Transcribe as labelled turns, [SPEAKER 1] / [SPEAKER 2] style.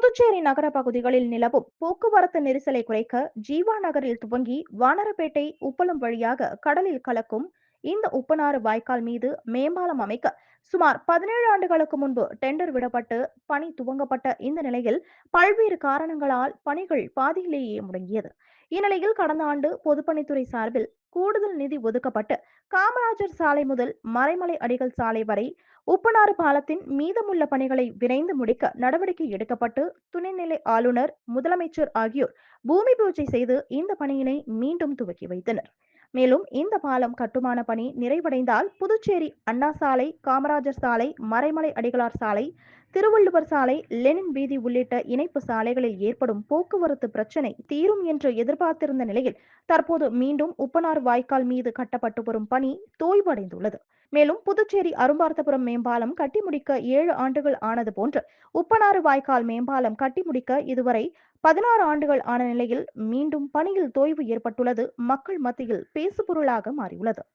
[SPEAKER 1] புதுச்சேரி நகர பகுதிகளில் நிலவும் போக்குவரத்து நெரிசலை குறைக்க ஜீவா நகரில் துவங்கி வானரப்பேட்டை உப்பளம் வழியாக கடலில் கலக்கும் இந்த உப்பனாறு வாய்க்கால் மீது மேம்பாலம் அமைக்க சுமார் 17 ஆண்டுகளுக்கு முன்பு டெண்டர் விடப்பட்டு பணி துவங்கப்பட்ட இந்த நிலையில் பல்வேறு காரணங்களால் பணிகள் பாதியிலேயே முடங்கியது. இந்நிலையில் கடந்த ஆண்டு பொதுப்பணித்துறை சார்பில் கூடுதல் நிதி ஒதுக்கப்பட்டு காமராஜர் சாலை முதல் மறைமலை அடிகள் சாலை வரை உப்பனாறு பாலத்தின் மீதமுள்ள பணிகளை விரைந்து முடிக்க நடவடிக்கை எடுக்கப்பட்டு துணைநிலை ஆளுநர், முதலமைச்சர் ஆகியோர் பூமி பூஜை செய்து இந்த பணியினை மீண்டும் துவக்கி வைத்தனர். மேலும் இந்த பாலம் கட்டுமான பணி நிறைவடைந்தால் புதுச்சேரி அண்ணா சாலை, காமராஜர் சாலை, மறைமலை அடிகளார் சாலை, திருவள்ளுவர் சாலை, லெனின் வீதி உள்ளிட்ட இணைப்பு சாலைகளில் ஏற்படும் போக்குவரத்து பிரச்சினை தீரும் என்று எதிர்பார்த்திருந்த நிலையில் தற்போது மீண்டும் உப்பனார் வாய்க்கால் மீது கட்டப்பட்டு வரும் பணி தோய்வடைந்துள்ளது. மேலும் புதுச்சேரி அரும்பார்த்தபுரம் மேம்பாலம் கட்டி முடிக்க 7 ஆண்டுகள் ஆனது போன்று உப்பனாறு வாய்க்கால் மேம்பாலம் கட்டி முடிக்க இதுவரை 16 ஆண்டுகள் ஆன நிலையில் மீண்டும் பணியில் தோய்வு ஏற்பட்டுள்ளது மக்கள் மத்தியில் பேசுபொருளாக மாறியுள்ளது.